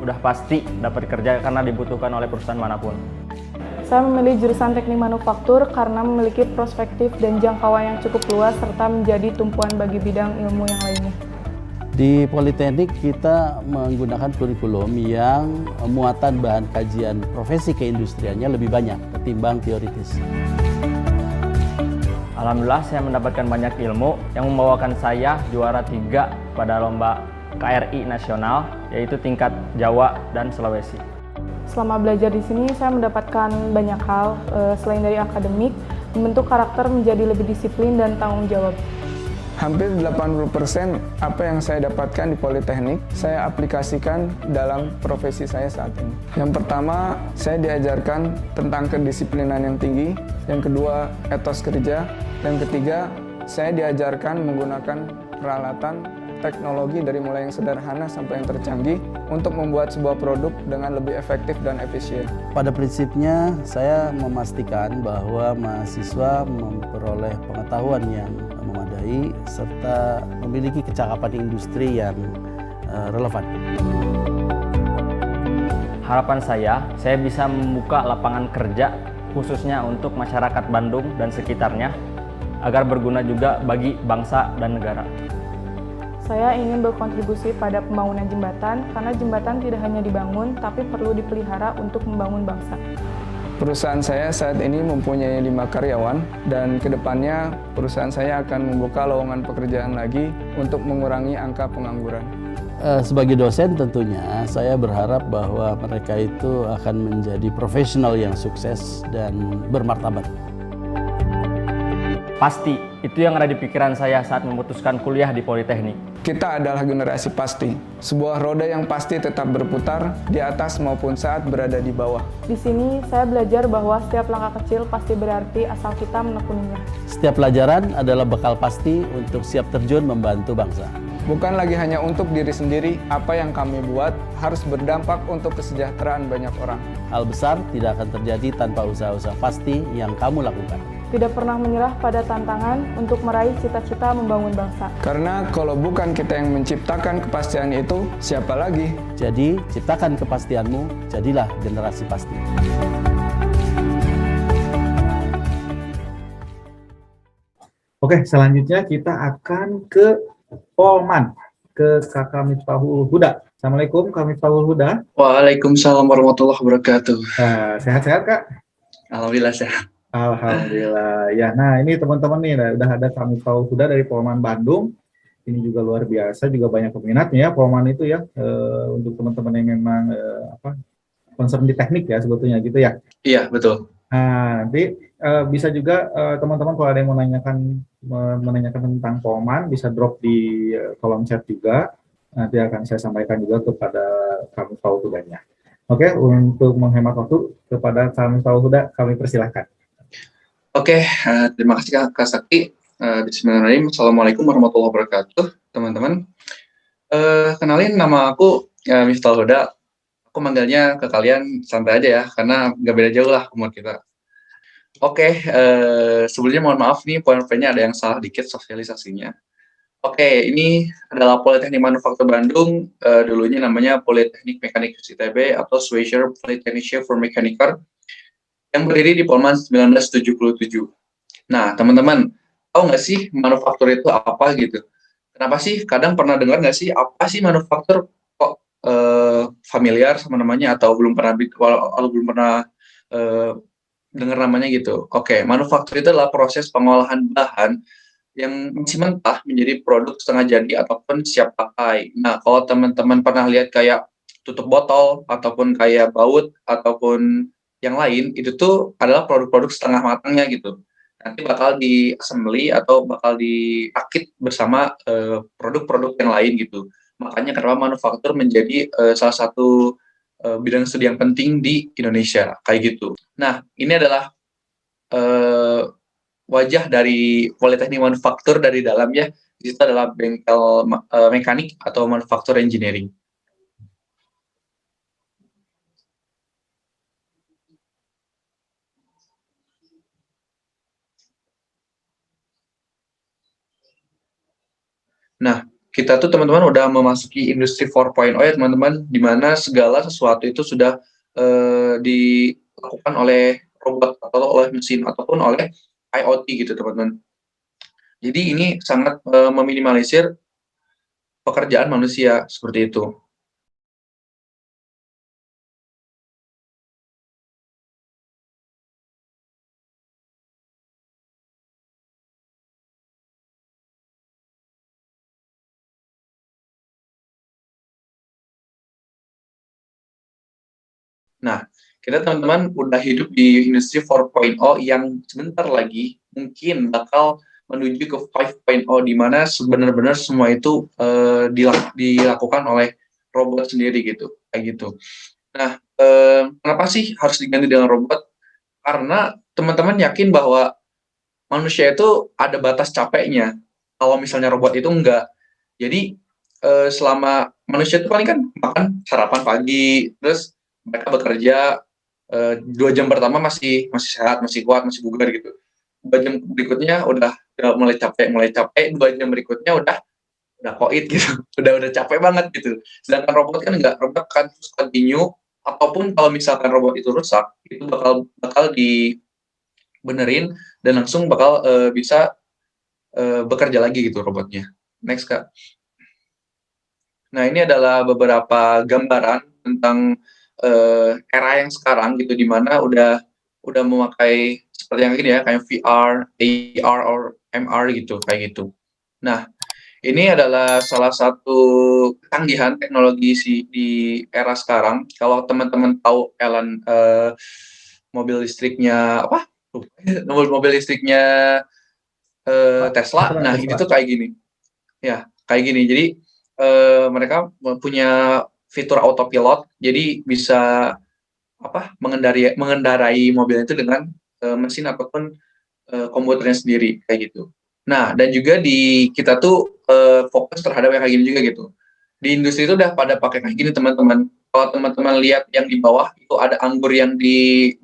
udah pasti dapat kerja karena dibutuhkan oleh perusahaan manapun. Saya memilih jurusan teknik manufaktur karena memiliki perspektif dan jangkauan yang cukup luas serta menjadi tumpuan bagi bidang ilmu yang lainnya. Di Politeknik kita menggunakan kurikulum yang muatan bahan kajian profesi keindustriannya lebih banyak ketimbang teoritis. Alhamdulillah saya mendapatkan banyak ilmu yang membawakan saya juara 3 pada lomba KRI nasional, yaitu tingkat Jawa dan Sulawesi. Selama belajar di sini saya mendapatkan banyak hal selain dari akademik, membentuk karakter menjadi lebih disiplin dan tanggung jawab. Hampir 80% apa yang saya dapatkan di Politeknik, saya aplikasikan dalam profesi saya saat ini. Yang pertama, saya diajarkan tentang kedisiplinan yang tinggi. Yang kedua, etos kerja. Yang ketiga, saya diajarkan menggunakan peralatan teknologi dari mulai yang sederhana sampai yang tercanggih untuk membuat sebuah produk dengan lebih efektif dan efisien. Pada prinsipnya, saya memastikan bahwa mahasiswa memperoleh pengetahuan yang memadai serta memiliki kecakapan industri yang relevan. Harapan saya bisa membuka lapangan kerja khususnya untuk masyarakat Bandung dan sekitarnya agar berguna juga bagi bangsa dan negara. Saya ingin berkontribusi pada pembangunan jembatan karena jembatan tidak hanya dibangun tapi perlu dipelihara untuk membangun bangsa. Perusahaan saya saat ini mempunyai 5 karyawan dan kedepannya perusahaan saya akan membuka lowongan pekerjaan lagi untuk mengurangi angka pengangguran. Sebagai dosen tentunya saya berharap bahwa mereka itu akan menjadi profesional yang sukses dan bermartabat. Pasti, itu yang ada di pikiran saya saat memutuskan kuliah di Politeknik. Kita adalah generasi pasti, sebuah roda yang pasti tetap berputar di atas maupun saat berada di bawah. Di sini saya belajar bahwa setiap langkah kecil pasti berarti asal kita menekuninya. Setiap pelajaran adalah bekal pasti untuk siap terjun membantu bangsa. Bukan lagi hanya untuk diri sendiri, apa yang kami buat harus berdampak untuk kesejahteraan banyak orang. Hal besar tidak akan terjadi tanpa usaha-usaha pasti yang kamu lakukan. Tidak pernah menyerah pada tantangan untuk meraih cita-cita membangun bangsa. Karena kalau bukan kita yang menciptakan kepastian itu, siapa lagi? Jadi, ciptakan kepastianmu, jadilah generasi pasti. Oke, selanjutnya kita akan ke Polman, ke Kakak Miftahul Huda. Assalamualaikum, Kak Miftahul Huda. Waalaikumsalam warahmatullahi wabarakatuh. Sehat-sehat, Kak? Alhamdulillah sehat. Alhamdulillah. Ya, nah ini teman-teman nih, udah ada Kak Miftahul Huda dari Polman Bandung. Ini juga luar biasa, juga banyak peminatnya ya Polman itu ya. Untuk teman-teman yang memang concern di teknik ya sebetulnya gitu ya. Iya, betul. Nah, nanti bisa juga teman-teman kalau ada yang mau menanyakan tentang Polman bisa drop di kolom chat juga. Nanti akan saya sampaikan juga kepada Kak Miftahul Hudanya. Oke, untuk menghemat waktu kepada Kak Miftahul Huda kami persilahkan. Oke, terima kasih Kak Sakti. Bismillahirrahmanirrahim. Assalamualaikum warahmatullahi wabarakatuh, teman-teman. Kenalin, nama aku Miftahul Huda. Aku manggilnya ke kalian santai aja ya, karena nggak beda jauh lah umur kita. Oke, sebelumnya mohon maaf nih, poin-poinnya ada yang salah dikit sosialisasinya. Oke, ini adalah Politeknik Manufaktur Bandung, dulunya namanya Politeknik Mekanik ITB atau Schweizer Polytechnische für Mechaniker, yang berdiri di Polman 1977. Nah, teman-teman, tahu nggak sih manufaktur itu apa gitu? Kenapa sih? Kadang pernah dengar nggak sih, apa sih manufaktur? Kok familiar sama namanya atau belum pernah dengar namanya gitu? Oke, manufaktur itu adalah proses pengolahan bahan yang masih mentah menjadi produk setengah jadi ataupun siap pakai. Nah, kalau teman-teman pernah lihat kayak tutup botol ataupun kayak baut ataupun yang lain, itu tuh adalah produk-produk setengah matangnya gitu. Nanti bakal di-assembly atau bakal dirakit bersama produk-produk yang lain gitu. Makanya kenapa manufaktur menjadi salah satu bidang studi yang penting di Indonesia, kayak gitu. Nah, ini adalah wajah dari Politeknik Manufaktur dari dalam ya. Di situ adalah bengkel mekanik atau manufaktur engineering. Nah, kita tuh teman-teman udah memasuki industri 4.0 ya teman-teman, di mana segala sesuatu itu sudah dilakukan oleh robot atau oleh mesin ataupun oleh IoT gitu teman-teman. Jadi ini sangat meminimalisir pekerjaan manusia seperti itu. Nah, kita teman-teman udah hidup di industri 4.0 yang sebentar lagi mungkin bakal menuju ke 5.0 di mana sebenarnya semua itu dilakukan oleh robot sendiri gitu, kayak gitu. Nah, kenapa sih harus diganti dengan robot? Karena teman-teman yakin bahwa manusia itu ada batas capeknya. Kalau misalnya robot itu enggak. Jadi selama manusia itu paling kan makan sarapan pagi, terus mereka bekerja 2 jam pertama masih sehat, masih kuat, masih bugar gitu. 2 jam berikutnya udah mulai capek, 2 jam berikutnya udah koit gitu, udah capek banget gitu. Sedangkan robot kan enggak, robot kan terus continue, ataupun kalau misalkan robot itu rusak, itu bakal dibenerin dan langsung bakal bisa bekerja lagi gitu robotnya. Next Kak. Nah, ini adalah beberapa gambaran tentang era yang sekarang gitu, di mana udah memakai seperti yang ini ya, kayak VR, AR, or MR gitu, kayak gitu. Nah, ini adalah salah satu kecanggihan teknologi di era sekarang. Kalau teman-teman tahu mobil listriknya apa? Mobil listriknya Tesla. Nah, ini tuh kayak gini. Ya, kayak gini. Jadi mereka punya fitur autopilot, jadi bisa mengendarai mobil itu dengan mesin ataupun komputernya sendiri kayak gitu. Nah, dan juga di kita tuh fokus terhadap yang kayak gini juga gitu. Di industri itu udah pada pakai kayak gini teman-teman. Kalau teman-teman lihat yang di bawah itu ada anggur yang di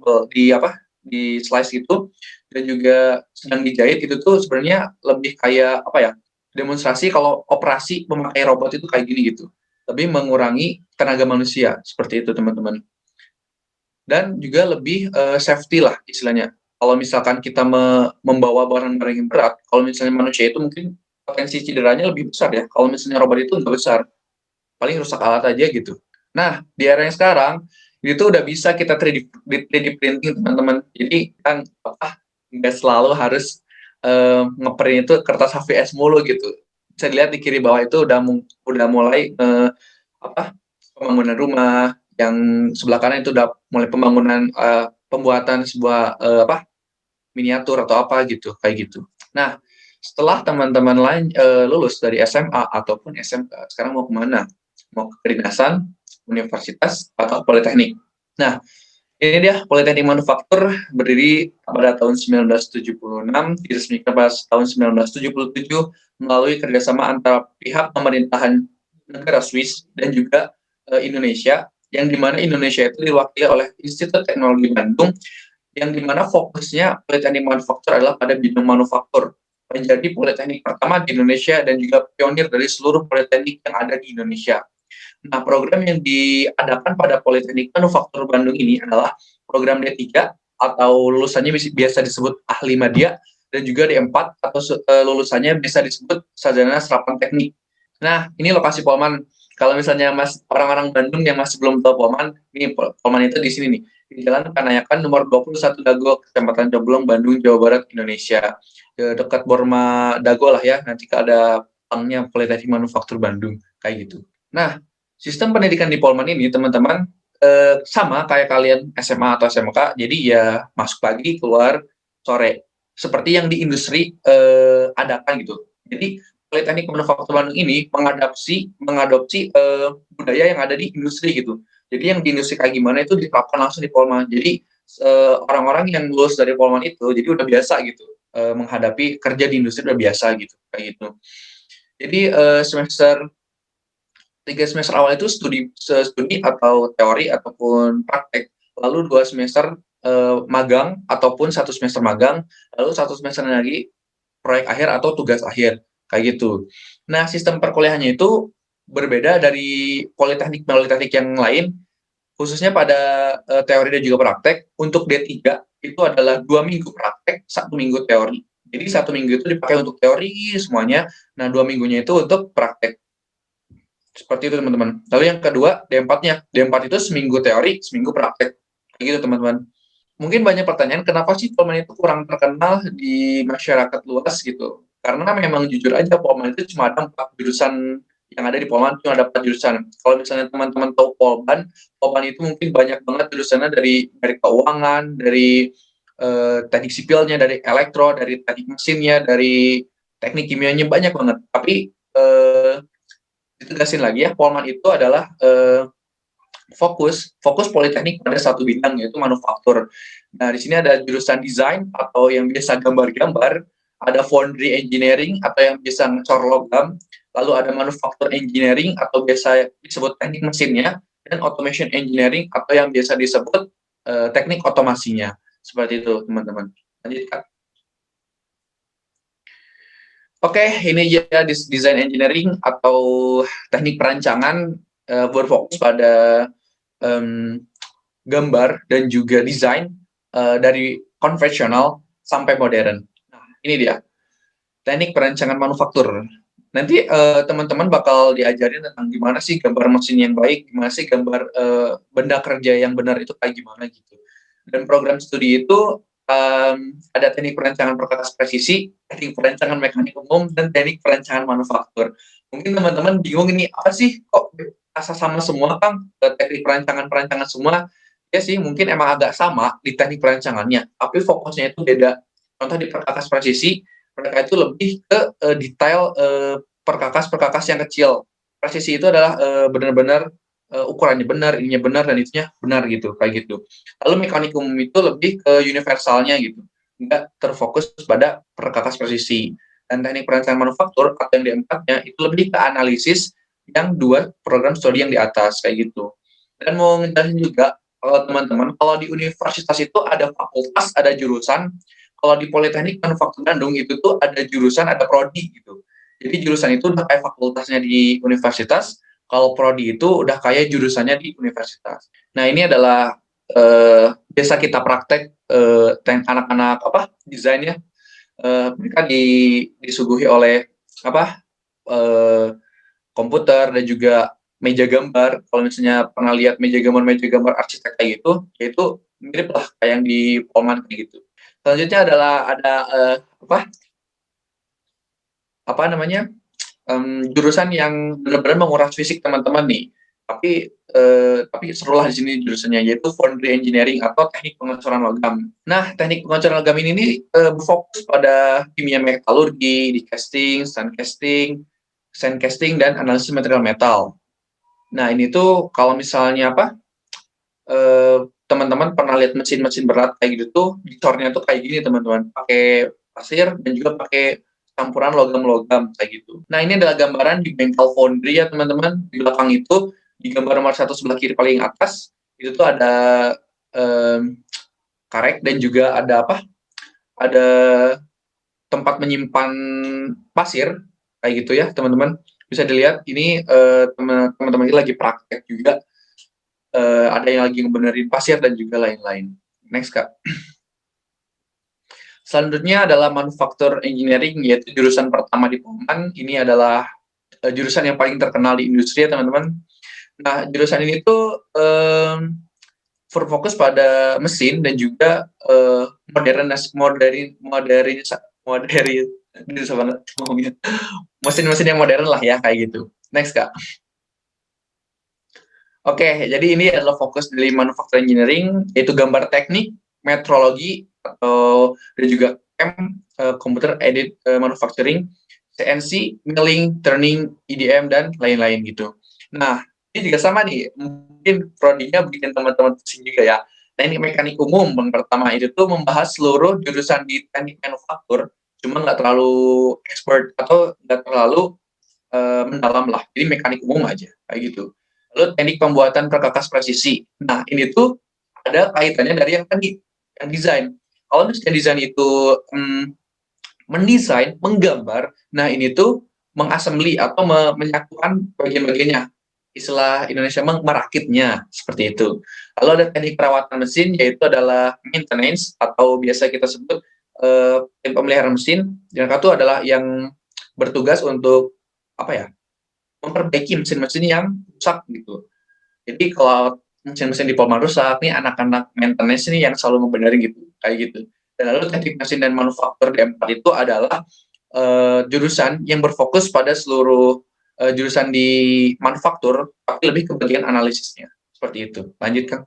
slice itu, dan juga sedang dijahit, itu tuh sebenarnya lebih kayak apa ya, demonstrasi kalau operasi memakai robot itu kayak gini gitu, lebih mengurangi tenaga manusia seperti itu teman-teman, dan juga lebih safety lah istilahnya. Kalau misalkan kita membawa barang-barang yang berat, kalau misalnya manusia itu mungkin potensi cederanya lebih besar ya, kalau misalnya robot itu nggak besar, paling rusak alat aja gitu. Nah, di era yang sekarang, itu udah bisa kita 3D printing teman-teman. Jadi kan nggak selalu harus ngeprint itu kertas HVS mulu gitu. Bisa dilihat di kiri bawah itu udah mulai pembangunan rumah, yang sebelah kanan itu udah mulai pembuatan sebuah miniatur atau apa gitu, kayak gitu. Nah, setelah teman-teman lain lulus dari SMA ataupun SMK, sekarang mau kemana? Mau ke kedinasan, universitas, atau politeknik. Nah, ini dia Politeknik Manufaktur, berdiri pada tahun 1976, diresmikan pada tahun 1977 melalui kerjasama antara pihak pemerintahan negara Swiss dan juga Indonesia, yang dimana Indonesia itu diwakili oleh Institut Teknologi Bandung, yang dimana fokusnya Politeknik Manufaktur adalah pada bidang manufaktur, menjadi politeknik pertama di Indonesia dan juga pionir dari seluruh politeknik yang ada di Indonesia. Nah, program yang diadakan pada Politeknik Manufaktur Bandung ini adalah program D3 atau lulusannya biasa disebut ahli media, dan juga D4 atau lulusannya bisa disebut sarjana serapan teknik. Nah, ini lokasi Polman. Kalau misalnya orang-orang Bandung yang masih belum tahu Polman, ini Polman itu di sini nih, di Jalan Kanayakan nomor 21 Dago, Kecamatan Coblong, Bandung, Jawa Barat, Indonesia. Dekat Borma Dago lah ya, nanti ada pangnya Politeknik Manufaktur Bandung, kayak gitu. Nah, sistem pendidikan di Polman ini, teman-teman, sama kayak kalian SMA atau SMK, jadi ya masuk pagi, keluar sore. Seperti yang di industri adakan gitu. Jadi, Politeknik Manufaktur Bandung ini mengadopsi budaya yang ada di industri gitu. Jadi yang di industri kayak gimana itu diterapkan langsung di Polman. Jadi orang-orang yang lulus dari Polman itu jadi udah biasa gitu menghadapi kerja di industri, udah biasa gitu kayak gitu. Jadi 3 semester awal itu studi atau teori ataupun praktek, lalu 2 semester magang ataupun 1 semester magang, lalu 1 semester lagi proyek akhir atau tugas akhir. kayak gitu. Nah, sistem perkuliahannya itu berbeda dari politeknik yang lain, khususnya pada teori dan juga praktek. Untuk D3 itu adalah 2 minggu praktek, 1 minggu teori. Jadi 1 minggu itu dipakai untuk teori semuanya, nah 2 minggunya itu untuk praktek. Seperti itu teman-teman. Lalu yang kedua, D4-nya. D4 itu seminggu teori, seminggu praktek. Kayak gitu teman-teman. Mungkin banyak pertanyaan, kenapa sih Polman itu kurang terkenal di masyarakat luas gitu? Karena memang jujur aja, Polman itu cuma ada 4 jurusan yang ada di Polman, cuma ada 4 jurusan. Kalau misalnya teman-teman tahu Polman, Polman itu mungkin banyak banget jurusannya dari keuangan, dari teknik sipilnya, dari elektro, dari teknik mesinnya, dari teknik kimianya, banyak banget. Tapi ditegasin lagi ya, Polman itu adalah fokus politeknik pada satu bidang, yaitu manufaktur. Nah, di sini ada jurusan desain atau yang biasa gambar-gambar, ada foundry engineering atau yang biasa ngecor logam, lalu ada manufaktur engineering atau biasa disebut teknik mesinnya, dan automation engineering atau yang biasa disebut teknik otomasinya. Seperti itu, teman-teman. Lanjutkan. Oke, ini ya design engineering atau teknik perancangan berfokus pada gambar dan juga desain dari konvensional sampai modern. Nah, ini dia teknik perancangan manufaktur. Nanti teman-teman bakal diajarin tentang gimana sih gambar mesin yang baik, gimana sih gambar benda kerja yang benar itu kayak gimana gitu. Dan program studi itu ada teknik perancangan perkakas presisi, teknik perancangan mekanik umum, dan teknik perancangan manufaktur. Mungkin teman-teman bingung ini apa sih kok asa sama semua Kang, teknik perancangan semua. Ya sih, mungkin emang agak sama di teknik perancangannya, tapi fokusnya itu beda. Contoh di perkakas presisi, mereka itu lebih ke detail perkakas yang kecil. Presisi itu adalah benar-benar ukurannya benar, ininya benar, dan itunya benar gitu, kayak gitu. Lalu mekanik umum itu lebih ke universalnya gitu, nggak terfokus pada perkakas presisi. Dan teknik perancangan manufaktur atau yang diangkatnya itu lebih ke analisis yang 2 program studi yang di atas, kayak gitu. Dan mau ngejelasin juga, teman-teman, kalau di universitas itu ada fakultas, ada jurusan. Kalau di Politeknik Manufaktur Bandung itu tuh ada jurusan, ada prodi gitu. Jadi jurusan itu udah kayak fakultasnya di universitas, kalau prodi itu udah kayak jurusannya di universitas. Nah, ini adalah biasa kita praktek anak-anak desain ya. Mereka disuguhi oleh komputer dan juga meja gambar. Kalau misalnya pernah lihat meja gambar arsitek kayak gitu, yaitu mirip lah kayak yang di Polman kayak gitu. Selanjutnya adalah ada jurusan yang benar-benar menguras fisik teman-teman nih. Tapi serulah di sini jurusannya, yaitu foundry engineering atau teknik pengecoran logam. Nah, teknik pengecoran logam ini nih berfokus pada kimia metalurgi, di casting, sandcasting, dan analisis material metal. Nah, ini tuh kalau misalnya teman-teman pernah lihat mesin-mesin berat kayak gitu tuh, dicornya tuh kayak gini teman-teman, pakai pasir dan juga pakai campuran logam-logam kayak gitu. Nah, ini adalah gambaran di bengkel foundry ya teman-teman. Di belakang itu, di gambar nomor 1 sebelah kiri paling atas, itu tuh ada karek dan juga ada ada tempat menyimpan pasir kayak gitu ya teman-teman. Bisa dilihat ini teman-teman ini lagi praktek juga. Ada yang lagi ngebenerin pasir dan juga lain-lain. Next, Kak. Selanjutnya adalah manufaktur engineering, yaitu jurusan pertama di Polman. Ini adalah jurusan yang paling terkenal di industri ya, teman-teman. Nah, jurusan ini tuh berfokus pada mesin dan juga mesin-mesin yang modern lah ya, kayak gitu. Next, Kak. Oke, jadi ini adalah fokus dari manufacturing engineering, yaitu gambar teknik, metrologi, dan juga computer aided manufacturing, CNC, milling, turning, EDM, dan lain-lain gitu. Nah, ini juga sama nih, mungkin prodinya bikin teman-teman pusing juga ya. Teknik mekanik umum yang pertama itu tuh membahas seluruh jurusan di teknik manufaktur, cuma nggak terlalu expert atau nggak terlalu mendalam lah. Jadi mekanik umum aja, kayak gitu. Lalu teknik pembuatan perkakas presisi. Nah, ini tuh ada kaitannya dari yang tadi, yang desain. Kalau misalnya desain itu mendesain, menggambar. Nah, ini tuh mengassembly atau menyatukan bagian-bagiannya. Istilah Indonesia merakitnya, seperti itu. Lalu ada teknik perawatan mesin, yaitu adalah maintenance, atau biasa kita sebut tim pemeliharaan mesin. Yang satu adalah yang bertugas untuk apa ya, memperbaiki mesin-mesin yang rusak gitu. Jadi kalau mesin-mesin di Polman rusak, nih anak-anak maintenance ini yang selalu membenarin gitu, kayak gitu. Dan lalu teknik mesin dan manufaktur D4 itu adalah jurusan yang berfokus pada seluruh jurusan di manufaktur, tapi lebih ke bagian analisisnya. Seperti itu. Lanjut, Kang.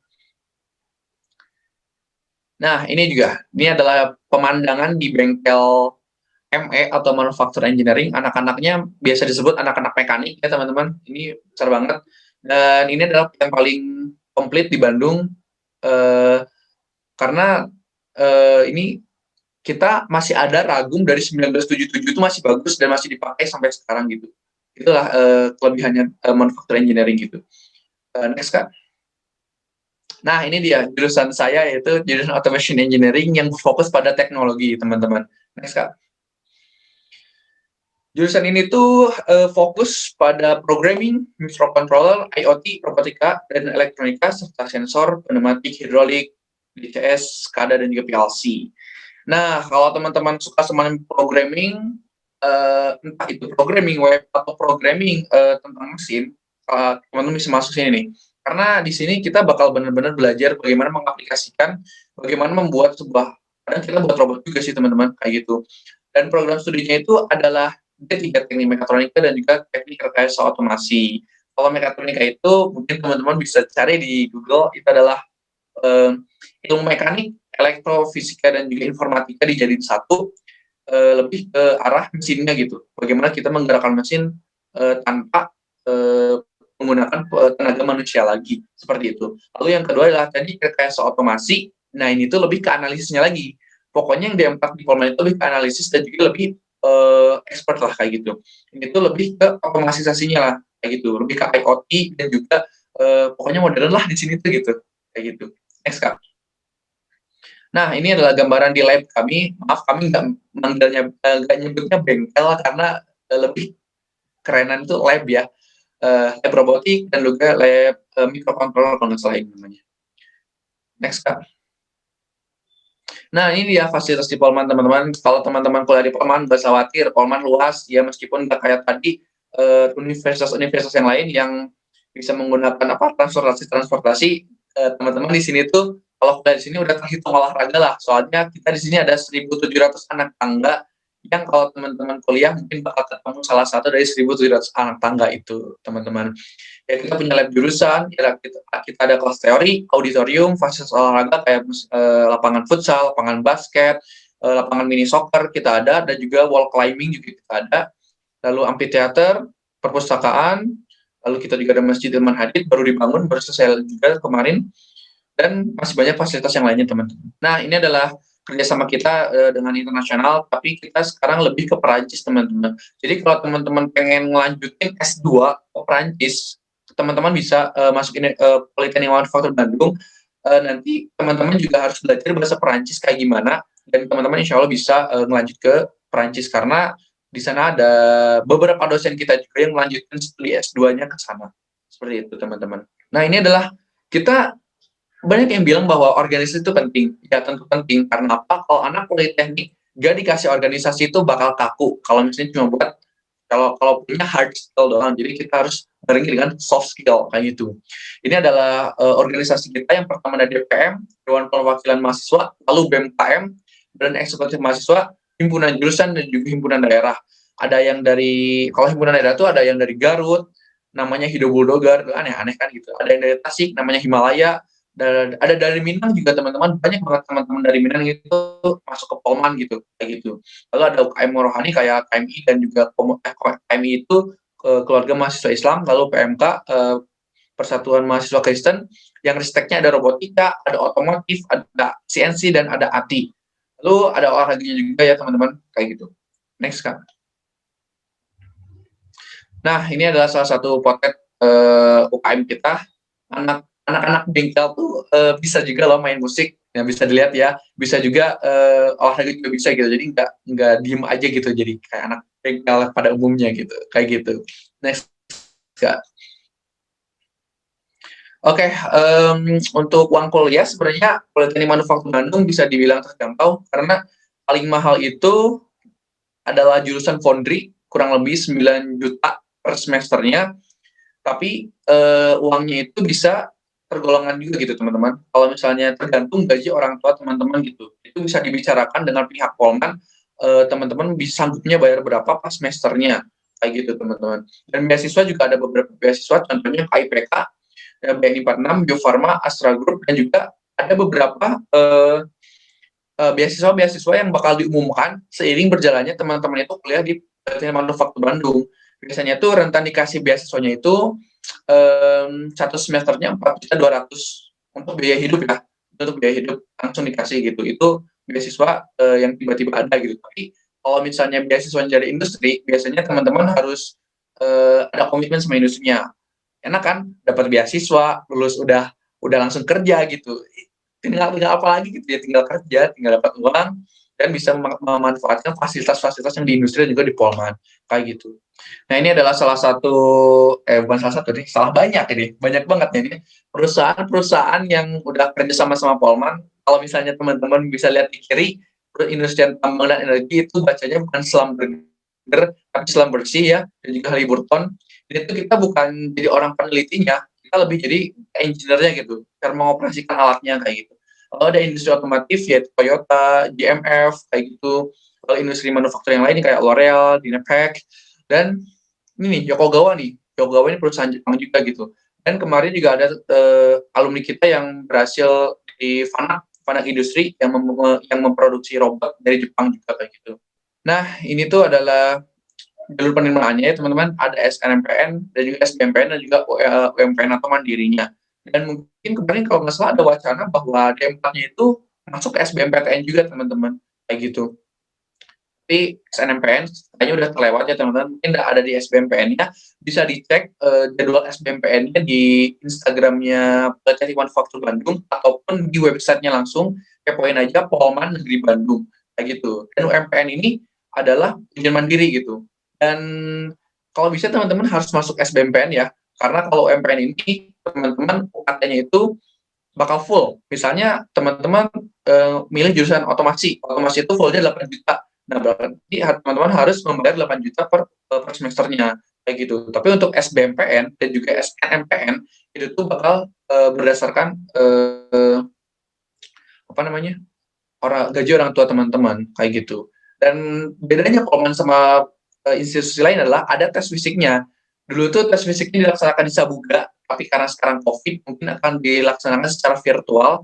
Nah, ini adalah pemandangan di bengkel ME atau Manufacture Engineering. Anak-anaknya biasa disebut anak-anak mekanik ya teman-teman. Ini besar banget. Dan ini adalah yang paling komplit di Bandung. Karena ini kita masih ada Ragum dari 1977 itu masih bagus dan masih dipakai sampai sekarang gitu. Itulah kelebihannya Manufacture Engineering gitu. Next, Kak. Nah, ini dia jurusan saya, yaitu jurusan Automation Engineering yang fokus pada teknologi, teman-teman. Next, Kak. Jurusan ini tuh fokus pada programming, microcontroller, IoT, robotika, dan elektronika, serta sensor, pneumatik, hidrolik, DCS, SCADA, dan juga PLC. Nah, kalau teman-teman suka sama programming, entah itu programming web atau programming tentang mesin, teman-teman bisa masuk sini nih. Karena di sini kita bakal benar-benar belajar bagaimana mengaplikasikan, bagaimana membuat sebuah, kadang kita buat robot juga sih teman-teman, kayak gitu. Dan program studinya itu adalah D3 teknik mekatronika dan juga teknik rekayasa otomasi. Kalau mekatronika itu mungkin teman-teman bisa cari di Google, itu adalah ilmu mekanik, elektrofisika, dan juga informatika dijadiin satu, lebih ke arah mesinnya gitu. Bagaimana kita menggerakkan mesin tanpa menggunakan tenaga manusia lagi, seperti itu. Lalu yang kedua adalah tadi rekayasa otomasi. Nah, ini tuh lebih ke analisisnya lagi. Pokoknya yang D4 di Polman itu lebih ke analisis dan juga lebih expert lah kayak gitu. Ini tuh lebih ke otomatisasinya lah kayak gitu, lebih ke IoT dan juga pokoknya modern lah di sini tuh gitu, kayak gitu. Next, Kak. Nah, ini adalah gambaran di lab kami. Maaf, kami nggak nyebutnya bengkel karena lebih kerenan itu lab ya. Lab robotik dan juga lab microcontroller kalau nggak salah ini namanya. Next, Kak. Nah, ini dia fasilitas di Polman, teman-teman. Kalau teman-teman kuliah di Polman, nggak usah khawatir. Polman luas, ya meskipun nggak kayak tadi universitas-universitas yang lain yang bisa menggunakan transportasi. Teman-teman di sini tuh, kalau kuliah di sini udah terhitung olahraga lah. Soalnya kita di sini ada 1.700 anak tangga yang kalau teman-teman kuliah mungkin bakal ketemu salah satu dari 1.700 anak tangga itu, teman-teman. Ya, kita punya lab jurusan, ya, kita ada kelas teori, auditorium, fasilitas olahraga kayak lapangan futsal, lapangan basket, lapangan mini soccer kita ada, dan juga wall climbing juga kita ada. Lalu amphitheater, perpustakaan, lalu kita juga ada Masjid Ilman Hadid, baru dibangun, baru selesai juga kemarin, dan masih banyak fasilitas yang lainnya, teman-teman. Nah, ini adalah kerjasama kita dengan internasional, tapi kita sekarang lebih ke Perancis, teman-teman. Jadi kalau teman-teman pengen ngelanjutin S2 ke Perancis, teman-teman bisa masukin Politeknik Manufaktur Bandung. Nanti teman-teman juga harus belajar bahasa Perancis kayak gimana, dan teman-teman insya Allah bisa ngelanjut ke Perancis, karena di sana ada beberapa dosen kita juga yang melanjutkan studi S2-nya ke sana. Seperti itu, teman-teman. Nah, ini adalah kita banyak yang bilang bahwa organisasi itu penting. Ya, tentu penting. Karena apa? Kalau anak politeknik gak dikasih organisasi itu bakal kaku. Kalau misalnya cuma buat kalau punya hard skill doang. Jadi kita harus barengi dengan soft skill kayak gitu. Ini adalah organisasi kita yang pertama dari DPM, Dewan Perwakilan Mahasiswa, lalu BMKM, dan Eksekutif Mahasiswa, himpunan jurusan, dan juga himpunan daerah. Ada yang dari, kalau himpunan daerah itu ada yang dari Garut, namanya Hidobuldogar, aneh-aneh kan gitu. Ada yang dari Tasik, namanya Himalaya. Dan ada dari Minang juga, teman-teman, banyak banget teman-teman dari Minang itu masuk ke Polman gitu, kayak gitu. Lalu ada UKM rohani kayak KMI dan juga KMI itu keluarga mahasiswa Islam, lalu PMK Persatuan Mahasiswa Kristen yang risteknya ada robotika, ada otomotif, ada CNC, dan ada ATI. Lalu ada olahraganya juga ya, teman-teman, kayak gitu. Next, Kak. Nah, ini adalah salah satu potret UKM kita. Anak anak-anak bengkel tuh bisa juga loh main musik, yang bisa dilihat ya, bisa juga olahraga juga bisa gitu, jadi nggak diem aja gitu, jadi kayak anak bengkel pada umumnya gitu, kayak gitu. Next, Kak. Oke, untuk uang kuliah sebenarnya Politeknik Manufaktur Bandung bisa dibilang terjangkau karena paling mahal itu adalah jurusan Foundry, kurang lebih 9 juta per semesternya, tapi uangnya itu bisa tergolongan juga gitu teman-teman. Kalau misalnya tergantung gaji orang tua teman-teman gitu, itu bisa dibicarakan dengan pihak Polman, teman-teman bisa sanggupnya bayar berapa pas semesternya, kayak gitu teman-teman. Dan beasiswa juga ada beberapa beasiswa, contohnya KIPK, BNI 46, Bio Farma, Astra Group, dan juga ada beberapa beasiswa-beasiswa yang bakal diumumkan seiring berjalannya teman-teman itu kuliah di Politeknik Manufaktur Bandung. Biasanya tuh rentan dikasih beasiswanya itu satu semesternya 4.200.000 untuk biaya hidup ya, untuk biaya hidup langsung dikasih gitu. Itu beasiswa yang tiba-tiba ada gitu. Tapi kalau misalnya beasiswa dari industri, biasanya teman-teman harus ada komitmen sama industrinya. Enak kan, dapat beasiswa, lulus udah langsung kerja gitu. Tinggal apa lagi gitu ya, tinggal kerja, tinggal dapat uang, dan bisa memanfaatkan fasilitas-fasilitas yang di industri dan juga di Polman, kayak gitu. Nah, ini adalah salah satu, bukan salah satu nih, salah banyak ini, banyak banget nih ini, perusahaan-perusahaan yang udah kerja sama Polman. Kalau misalnya teman-teman bisa lihat di kiri, industri tambang dan energi itu bacanya bukan Schlumberger, tapi Schlumberger ya, dan juga Halliburton. Jadi itu kita bukan jadi orang penelitinya, kita lebih jadi engineer-nya gitu, cara mengoperasikan alatnya kayak gitu. Kalau ada industri otomotif yaitu Toyota, GMF kayak gitu. Kalau industri manufaktur yang lain kayak L'Oreal, Dynapac, dan ini nih Yokogawa nih. Yokogawa ini perusahaan Jepang juga gitu. Dan kemarin juga ada alumni kita yang berhasil di Fanak Industri yang memproduksi robot dari Jepang juga kayak gitu. Nah, ini tuh adalah jalur penerimaannya ya teman-teman, ada SNMPN dan juga SBMPN dan juga UMPN atau mandirinya. Dan mungkin kemarin kalau nggak salah ada wacana bahwa D4-nya itu masuk ke SBMPTN juga teman-teman, kayak gitu. Tapi SNMPN kayaknya udah terlewat ya teman-teman, mungkin udah ada di SBMPN-nya, bisa dicek jadwal SBMPN-nya di Instagram-nya Politeknik Manufaktur Bandung ataupun di website-nya langsung, kepoin aja Polman Negeri Bandung, kayak gitu. Dan UMPN ini adalah ujian mandiri gitu. Dan kalau bisa teman-teman harus masuk SBMPN ya, karena kalau UMPN ini teman-teman UKT-nya itu bakal full. Misalnya teman-teman milih jurusan otomasi itu fullnya 8 juta. Nah, berarti teman-teman harus membayar 8 juta per semesternya, kayak gitu. Tapi untuk SBMPN dan juga SNMPN itu tuh bakal berdasarkan gaji orang tua teman-teman, kayak gitu. Dan bedanya Polman sama institusi lain adalah ada tes fisiknya. Dulu tuh tes fisiknya dilaksanakan di Sabuga, tapi karena sekarang COVID mungkin akan dilaksanakan secara virtual,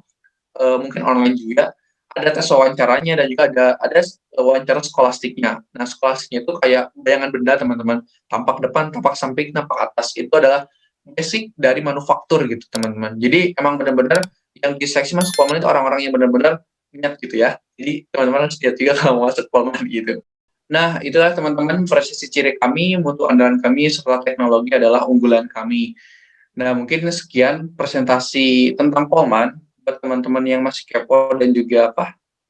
mungkin online juga. Ada tes wawancaranya dan juga ada wawancara skolastiknya. Nah, skolastiknya itu kayak bayangan benda teman-teman, tampak depan, tampak samping, tampak atas. Itu adalah basic dari manufaktur gitu teman-teman. Jadi emang benar-benar yang diseleksi masuk Polman itu orang-orang yang benar-benar minat gitu ya. Jadi teman-teman harus lihat juga kalau mau masuk Polman gitu. Nah, itulah teman-teman versi ciri kami, mutu andalan kami setelah teknologi adalah unggulan kami. Nah, mungkin sekian presentasi tentang Polman. Buat teman-teman yang masih kepo dan juga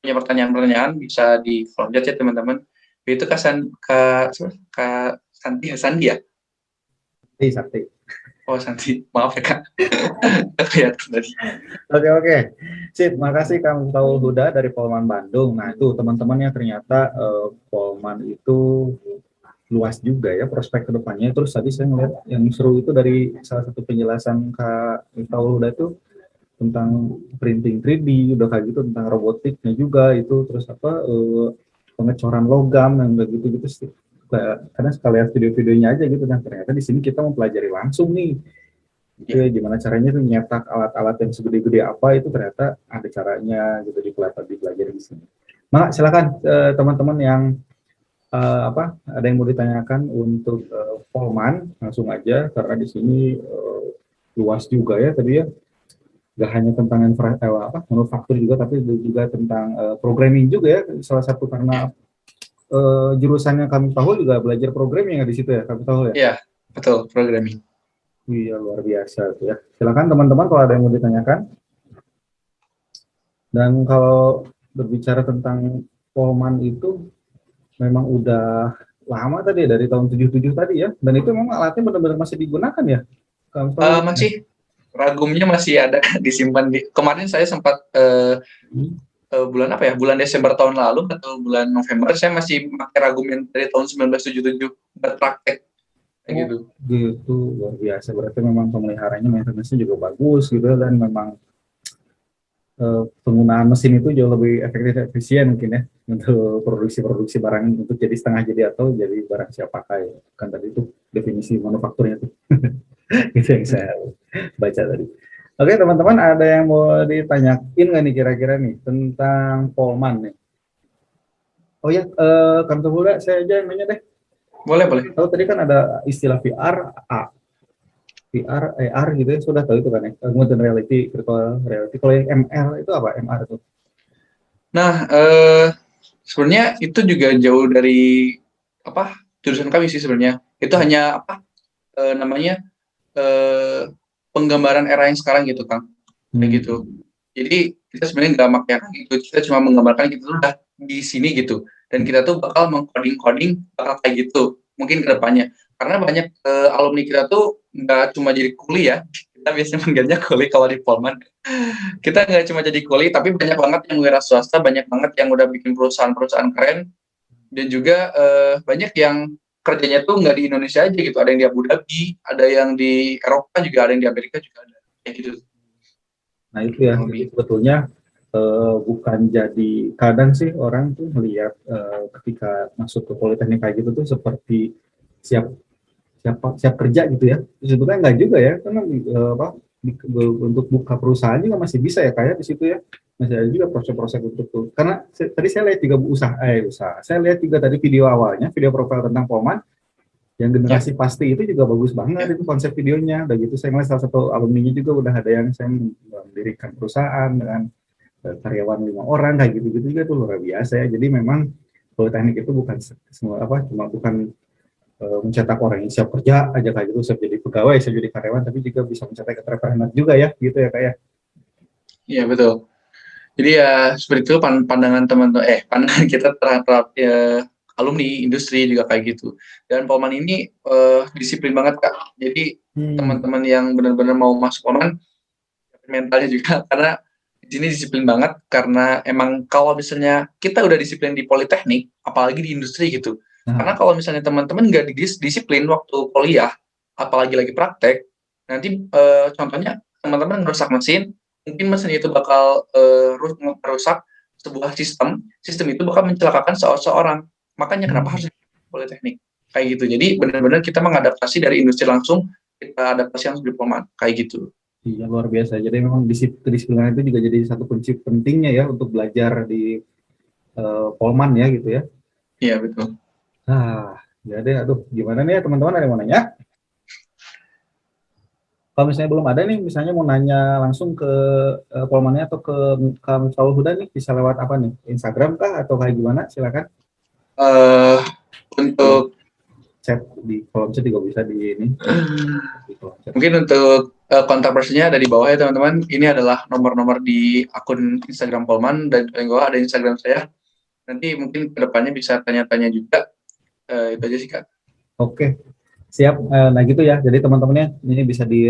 punya pertanyaan-pertanyaan bisa di kolom chat ya teman-teman. Itu Kak Sandi ya? Sakti. Oh, Santi, maaf ya Kak. Kelihatan tadi. Oke. Sip, makasih Kang Taul Huda dari Polman Bandung. Nah, itu teman-temannya ternyata Polman itu luas juga ya prospek kedepannya. Terus tadi saya melihat yang seru itu dari salah satu penjelasan Kak Taul Huda itu tentang printing 3D, udah kayak gitu, tentang robotiknya juga itu, terus pengecoran logam yang kayak gitu-gitu sih. Karena sekalian video-videonya aja gitu, dan ternyata di sini kita mempelajari langsung nih gitu ya, gimana caranya tuh nyetak alat-alat yang segede-gede apa itu ternyata ada caranya gitu dipelajari di sini. Mak, silakan teman-teman yang ada yang mau ditanyakan untuk Polman langsung aja, karena di sini luas juga ya tadi ya, gak hanya tentang manufaktur juga, tapi juga tentang programming juga ya, salah satu karena jurusannya kami tahu juga belajar programming ya di situ ya, kami tahu ya. Iya, betul, programming. Iya, luar biasa tuh ya. Silakan teman-teman kalau ada yang mau ditanyakan. Dan kalau berbicara tentang Polman itu memang udah lama tadi ya, dari tahun 77 tadi ya. Dan itu memang alatnya benar-benar masih digunakan ya. Kalau tahu. Masih ragumnya masih ada disimpan di. Kemarin saya sempat bulan apa ya? Bulan Desember tahun lalu atau bulan November saya masih pakai ragum yang dari tahun 1977 buat praktek kayak gitu. Gitu, luar biasa. Berarti memang pemeliharaannya, maintenance-nya juga bagus gitu, dan memang penggunaan mesin itu jauh lebih efektif dan efisien mungkin ya untuk produksi barang untuk jadi setengah jadi atau jadi barang siap pakai. Kan tadi itu definisi manufakturnya tuh. Itu yang saya baca tadi. Oke teman-teman, ada yang mau ditanyain nggak nih kira-kira nih tentang Polman nih? Oh ya, Kang Tuhura, saya aja yang nanya deh. Boleh. Tahu tadi kan ada istilah VR, VR, AR gitu ya, sudah tahu itu kan ya, augmented reality, virtual reality. Kalau yang MR itu apa? MR itu? Nah, sebenarnya itu juga jauh dari jurusan kami sih sebenarnya. Itu hanya namanya penggambaran era yang sekarang gitu, Kang. Kayak gitu. Jadi kita sebenarnya nggak pakai gitu, kita cuma menggambarkan kita tuh udah di sini gitu. Dan kita tuh bakal mengcoding bakal kayak gitu mungkin ke depannya. Karena banyak alumni kita tuh nggak cuma jadi kuli ya. Kita biasanya manggilnya kuli kalau di Polman. Kita nggak cuma jadi kuli, tapi banyak banget yang wira swasta, banyak banget yang udah bikin perusahaan-perusahaan keren. Dan juga banyak yang kerjanya tuh nggak di Indonesia aja gitu. Ada yang di Abu Dhabi, ada yang di Eropa juga, ada yang di Amerika juga ada. Kayak gitu. Nah itu ya, jadi sebetulnya bukan jadi, kadang sih orang tuh melihat ketika masuk ke politeknik kayak gitu tuh seperti siap kerja gitu ya. Sebetulnya enggak juga ya, karena untuk buka perusahaan juga masih bisa ya kayak di situ ya. Masih ada juga proses-proses untuk tuh. Karena tadi saya lihat juga usaha. Saya lihat juga tadi video awalnya, video profil tentang Polman yang generasi pasti itu juga bagus banget itu konsep videonya. Udah gitu saya ngeliat salah satu alumni juga udah ada yang saya mendirikan perusahaan dengan karyawan 5 orang kayak gitu-gitu juga tuh luar biasa ya. Jadi memang politeknik itu bukan semua cuma bukan mencetak orang yang siap kerja aja kayak gitu, siap jadi pegawai, siap jadi karyawan, tapi juga bisa mencetak entrepreneur juga ya gitu ya kayak. Iya betul. Jadi ya seperti itu pandangan teman-teman pandangan kita terhadap alumni industri juga kayak gitu. Dan Polman ini disiplin banget Kak. Jadi teman-teman yang benar-benar mau masuk Polman mentalnya juga karena di sini disiplin banget karena emang kalau misalnya kita udah disiplin di politeknik, apalagi di industri gitu. Karena kalau misalnya teman-teman nggak disiplin waktu kuliah, apalagi lagi praktek, nanti contohnya teman-teman merusak mesin, mungkin mesin itu bakal merusak sebuah sistem itu bakal mencelakakan seseorang. Makanya kenapa harus politeknik kayak gitu. Jadi benar-benar kita mengadaptasi dari industri langsung, kita adaptasi langsung di Polman kayak gitu. Iya luar biasa. Jadi memang kedisiplinan itu juga jadi satu kunci pentingnya ya untuk belajar di Polman ya gitu ya. Iya betul. Ya deh, aduh gimana nih ya teman-teman, ada yang mau nanya? Kalau misalnya belum ada nih, misalnya mau nanya langsung ke Polmannya atau ke Kang Saul Huda nih, bisa lewat apa nih? Instagram kah atau kayak gimana? Silakan. Untuk chat di kolom chat juga bisa di ini. Mungkin untuk kontak personnya ada di bawah ya teman-teman. Ini adalah nomor-nomor di akun Instagram Polman dan di bawah ada Instagram saya. Nanti mungkin kedepannya bisa tanya-tanya juga. Itu aja sih Kak. Oke, siap. Nah gitu ya. Jadi teman-temannya ini bisa di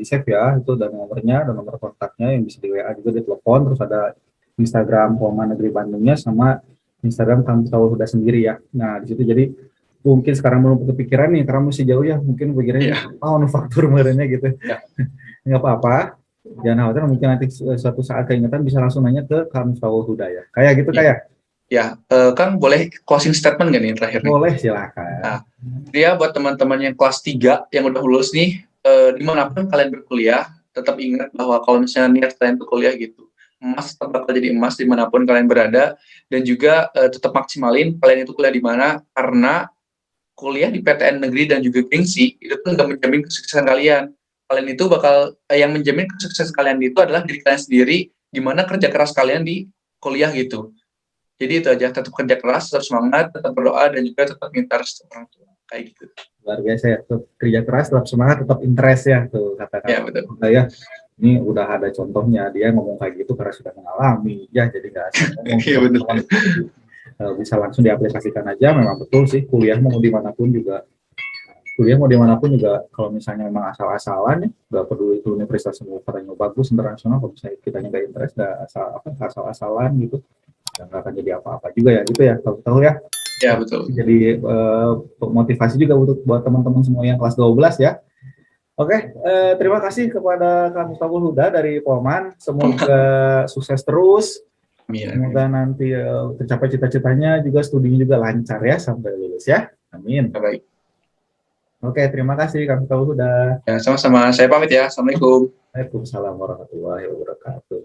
save ya. Itu dan nomornya dan nomor kontaknya yang bisa di WA juga, di telepon. Terus ada Instagram Polman Negeri Bandungnya sama Instagram Kang Saul Huda sendiri ya. Nah di situ jadi mungkin sekarang belum kepikiran nih karena masih jauh ya. Mungkin pikirannya manufaktur merenya gitu. Nggak apa-apa. Jangan khawatir, mungkin nanti suatu saat keingetan bisa langsung nanya ke Kang Saul Huda ya. Kayak gitu kayak. Ya, Kang boleh closing statement nggak nih terakhir? Boleh, silakan. Nah, dia buat teman-teman yang kelas 3 yang udah lulus nih, dimanapun kalian berkuliah, tetap ingat bahwa kalau misalnya niat kalian berkuliah gitu, emas tetap bakal jadi emas dimanapun kalian berada, dan juga tetap maksimalin kalian itu kuliah di mana, karena kuliah di PTN negeri dan juga gengsi, itu tuh nggak menjamin kesuksesan kalian. Kalian itu bakal, yang menjamin kesuksesan kalian itu adalah diri kalian sendiri, gimana kerja keras kalian di kuliah gitu. Jadi itu aja, tetap kerja keras, tetap semangat, tetap berdoa, dan juga tetap minta restu orang tua. kayak gitu. Luar biasa ya, tuh kerja keras, tetap semangat, tetap interest ya tuh katakan. Ya betul. Ya, ini udah ada contohnya, dia ngomong kayak gitu karena sudah mengalami ya, jadi nggak asal ngomong. Iya betul. Bisa langsung diaplikasikan aja. Memang betul sih, kuliah mau dimanapun juga kalau misalnya memang asal-asalan ya, nggak peduli itu universitas semua katanya bagus internasional, kalau misalnya kitanya nggak interest, nggak asal-asalan gitu, ya nggak akan jadi apa-apa juga ya gitu ya, tahu ya. Ya betul. Jadi motivasi juga buat teman-teman semua yang kelas 12 ya. Oke, terima kasih kepada Kang Mustaqul Huda dari Polman. Semoga sukses terus. Amin. Semoga nanti tercapai cita-citanya, juga studinya juga lancar ya sampai lulus ya. Amin. Baik. Oke, terima kasih Kang Mustaqul Huda. Ya, sama-sama. Saya pamit ya. Assalamualaikum. Waalaikumsalam warahmatullahi wabarakatuh.